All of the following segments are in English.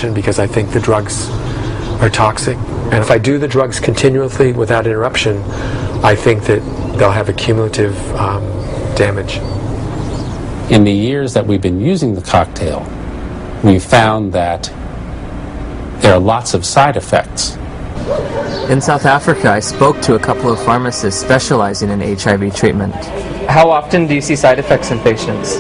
because I think the drugs are toxic. And if I do the drugs continuously without interruption, I think that they'll have a cumulative damage. In the years that we've been using the cocktail, we found that there are lots of side effects. In South Africa, I spoke to a couple of pharmacists specializing in HIV treatment. How often do you see side effects in patients?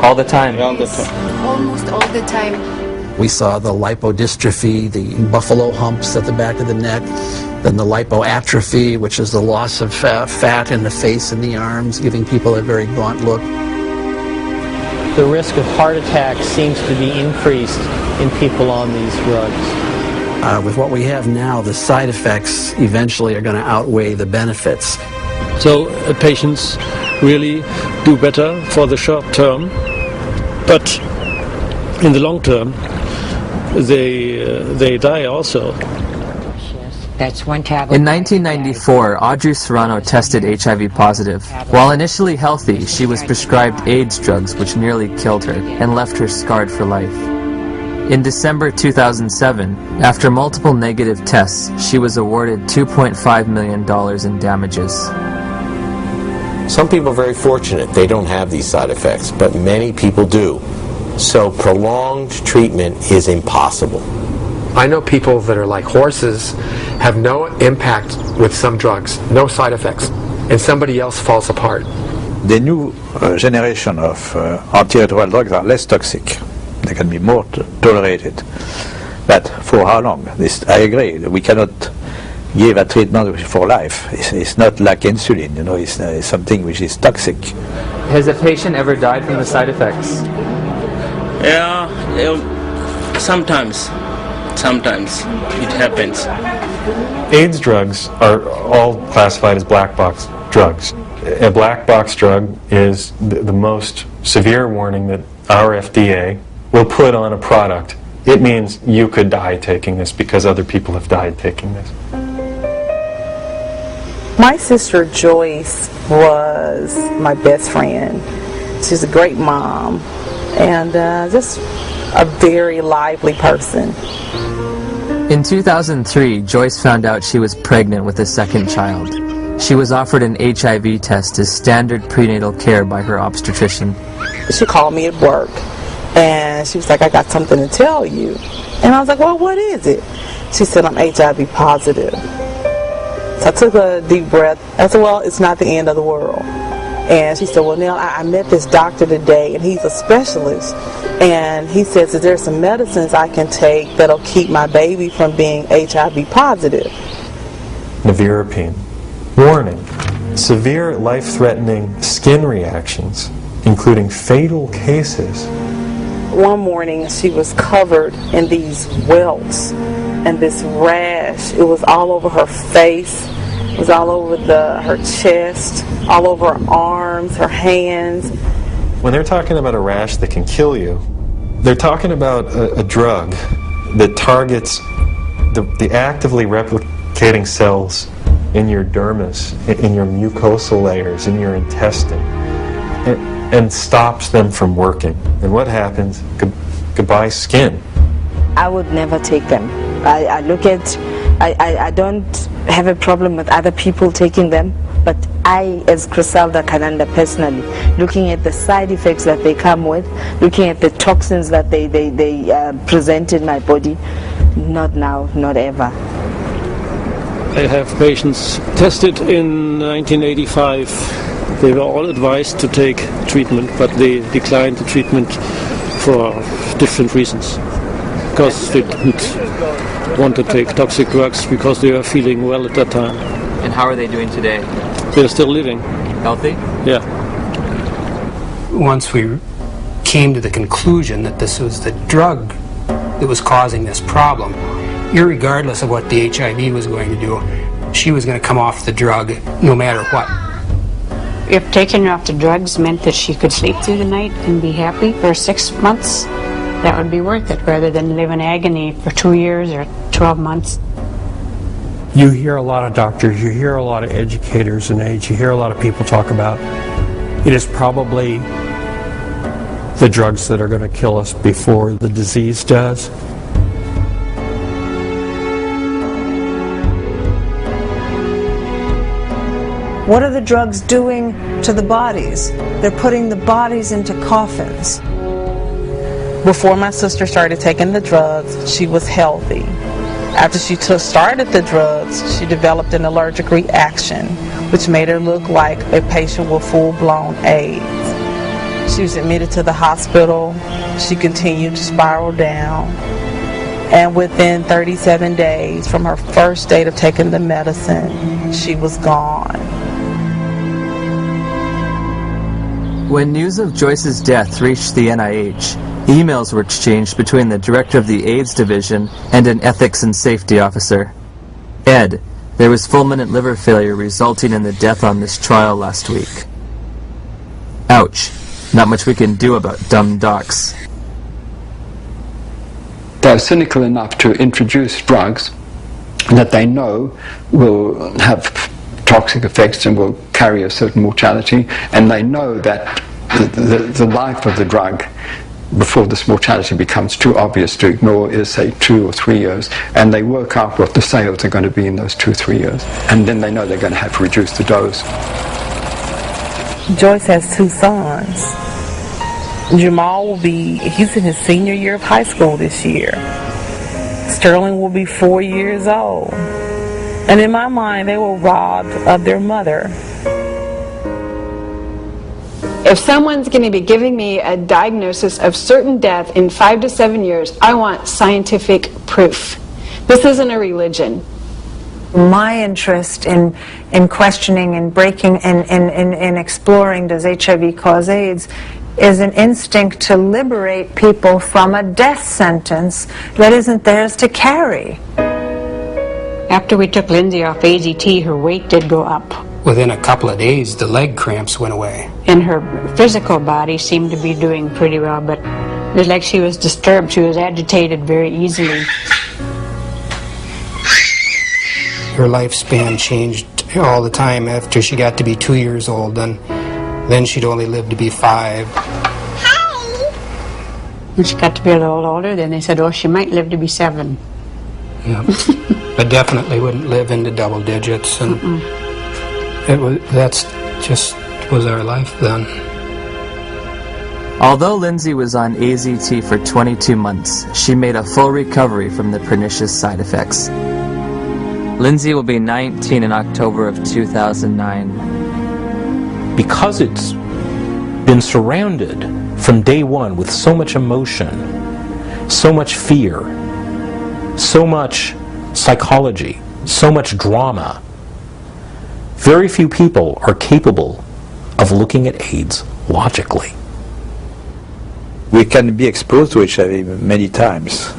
All the time? All the time. Almost all the time. We saw the lipodystrophy, the buffalo humps at the back of the neck, then the lipoatrophy, which is the loss of fat in the face and the arms, giving people a very gaunt look. The risk of heart attack seems to be increased in people on these drugs. With what we have now, the side effects eventually are going to outweigh the benefits. So patients really do better for the short term, but in the long term they die also. That's one tablet. In 1994, Audrey Serrano tested HIV positive. While initially healthy, she was prescribed AIDS drugs which nearly killed her and left her scarred for life. In December 2007, after multiple negative tests, she was awarded $2.5 million in damages. Some people are very fortunate. They don't have these side effects, but many people do. So prolonged treatment is impossible. I know people that are like horses, have no impact with some drugs, no side effects, and somebody else falls apart. The new generation of antiretroviral drugs are less toxic. They can be more tolerated. But for how long? I agree. We cannot give a treatment for life. It's not like insulin, you know, it's something which is toxic. Has a patient ever died from the side effects? Yeah, sometimes it happens. AIDS drugs are all classified as black box drugs. A black box drug is the most severe warning that our FDA will put on a product. It means you could die taking this because other people have died taking this. My sister Joyce was my best friend. She's a great mom and just a very lively person. In 2003, Joyce found out she was pregnant with a second child. She was offered an HIV test as standard prenatal care by her obstetrician. She called me at work and she was like, I got something to tell you. And I was like, well, what is it? She said, I'm HIV positive. So I took a deep breath. I said, well, it's not the end of the world. And she said, well, Neil, I met this doctor today, and he's a specialist. And he says that there's some medicines I can take that'll keep my baby from being HIV positive. Nevirapine. Warning. Severe life-threatening skin reactions, including fatal cases. One morning, she was covered in these welts and this rash. It was all over her face. It was all over her chest, all over her arms, her hands. When they're talking about a rash that can kill you, they're talking about a drug that targets the actively replicating cells in your dermis, in your mucosal layers, in your intestine, and stops them from working. And what happens? Goodbye skin. I would never take them. I don't have a problem with other people taking them, but I, as Griselda Kananda personally, looking at the side effects that they come with, looking at the toxins that they present in my body, not now, not ever. I have patients tested in 1985. They were all advised to take treatment, but they declined the treatment for different reasons. Because they didn't want to take toxic drugs because they were feeling well at that time. And how are they doing today? They're still living. Healthy? Yeah. Once we came to the conclusion that this was the drug that was causing this problem, irregardless of what the HIV was going to do, she was going to come off the drug no matter what. If taking her off the drugs meant that she could sleep through the night and be happy for 6 months, that would be worth it, rather than live in agony for 2 years or 12 months. You hear a lot of doctors, you hear a lot of educators in AIDS, you hear a lot of people talk about it is probably the drugs that are going to kill us before the disease does. What are the drugs doing to the bodies? They're putting the bodies into coffins. Before my sister started taking the drugs, she was healthy. After she started the drugs, she developed an allergic reaction, which made her look like a patient with full-blown AIDS. She was admitted to the hospital. She continued to spiral down. And within 37 days from her first date of taking the medicine, she was gone. When news of Joyce's death reached the NIH, emails were exchanged between the director of the AIDS division and an ethics and safety officer. Ed, there was fulminant liver failure resulting in the death on this trial last week. Ouch. Not much we can do about dumb docs. They're cynical enough to introduce drugs that they know will have toxic effects and will carry a certain mortality, and they know that the life of the drug before this mortality becomes too obvious to ignore is, say, 2 or 3 years, and they work out what the sales are going to be in those 2 or 3 years, and then they know they're going to have to reduce the dose. Joyce has 2 sons. Jamal he's in his senior year of high school this year. Sterling will be 4 years old. And in my mind, they were robbed of their mother. If someone's going to be giving me a diagnosis of certain death in 5 to 7 years, I want scientific proof. This isn't a religion. My interest in questioning and breaking and exploring does HIV cause AIDS is an instinct to liberate people from a death sentence that isn't theirs to carry. After we took Lindsay off AZT, her weight did go up. Within a couple of days, the leg cramps went away. And her physical body seemed to be doing pretty well, but it was like she was disturbed. She was agitated very easily. Her lifespan changed all the time after she got to be 2 years old, and then she'd only live to be 5. When she got to be a little older, then they said, oh, she might live to be 7. Yeah. But definitely wouldn't live into double digits, and that's just was our life then. Although Lindsay was on AZT for 22 months, she made a full recovery from the pernicious side effects. Lindsay will be 19 in October of 2009. Because it's been surrounded from day one with so much emotion, so much fear, so much psychology, so much drama, very few people are capable of looking at AIDS logically. We can be exposed to HIV many times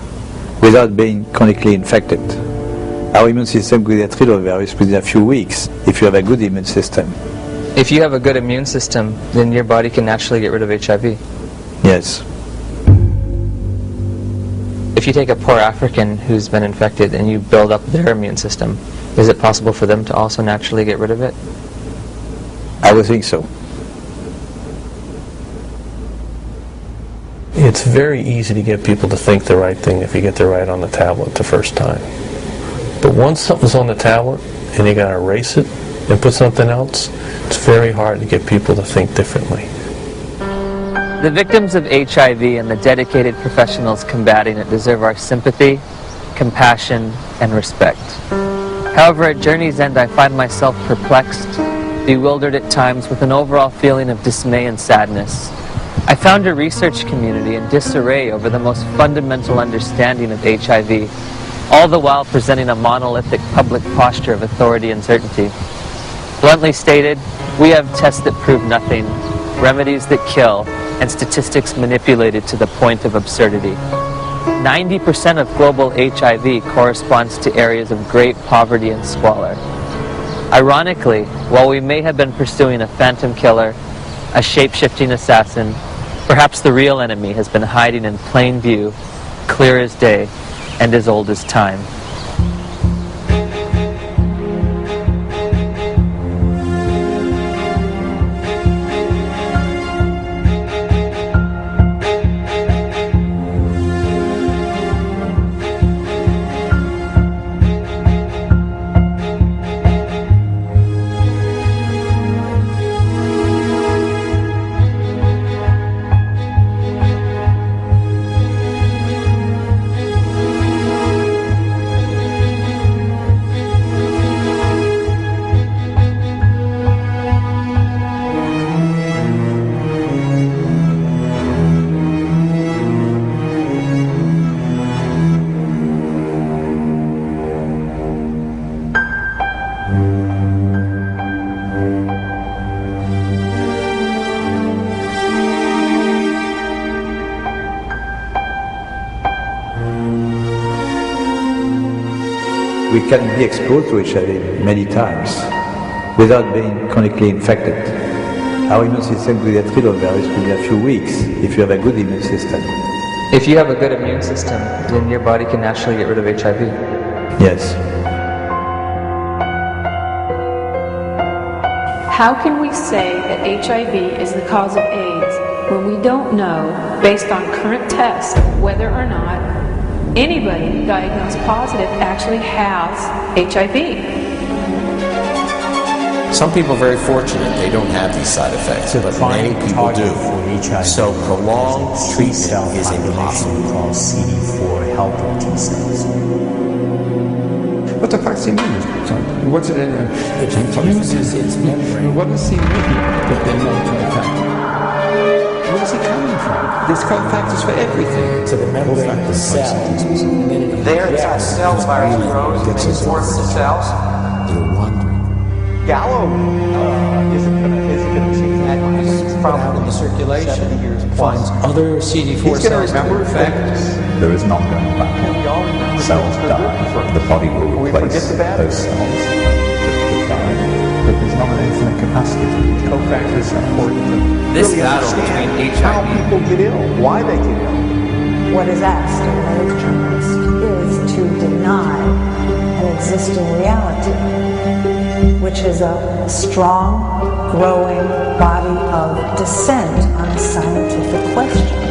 without being chronically infected. Our immune system could get rid of the virus within a few weeks if you have a good immune system. If you have a good immune system, then your body can naturally get rid of HIV. Yes. If you take a poor African who's been infected and you build up their immune system, is it possible for them to also naturally get rid of it? I would think so. It's very easy to get people to think the right thing if you get the right on the tablet the first time. But once something's on the tablet and you got to erase it and put something else, it's very hard to get people to think differently. The victims of HIV and the dedicated professionals combating it deserve our sympathy, compassion, and respect. However, at journey's end, I find myself perplexed, bewildered at times with an overall feeling of dismay and sadness. I found a research community in disarray over the most fundamental understanding of HIV, all the while presenting a monolithic public posture of authority and certainty. Bluntly stated, we have tests that prove nothing, remedies that kill, and statistics manipulated to the point of absurdity. 90% of global HIV corresponds to areas of great poverty and squalor. Ironically, while we may have been pursuing a phantom killer, a shape-shifting assassin, perhaps the real enemy has been hiding in plain view, clear as day, and as old as time. We can be exposed to HIV many times without being chronically infected. Our immune system will get rid of virus within a few weeks if you have a good immune system. If you have a good immune system, then your body can naturally get rid of HIV. Yes. How can we say that HIV is the cause of AIDS when we don't know, based on current tests, whether or not anybody diagnosed positive actually has HIV? Some people are very fortunate, they don't have these side effects, but many people do. So prolonged treatment is impossible. Called CD4 helper T cells. What the fuck's he mean? What's it in there? It's membrane. What does he mean? But then where is he coming from? This called factors for everything. So the membrane of the cell. There, that cell virus grows and makes more cells. You're wondering. Gallo isn't going to change that. It's probably in the circulation. Finds other CD4 cells. Remember to affect. There is an ongoing battle. Cells die, the body will replace those cells that die, but there's not an infinite capacity. Cofactors are important. This battle between HIV... How people get ill, why they get ill. What is asked of a medical journalist is to deny an existing reality, which is a strong, growing body of dissent on a scientific question.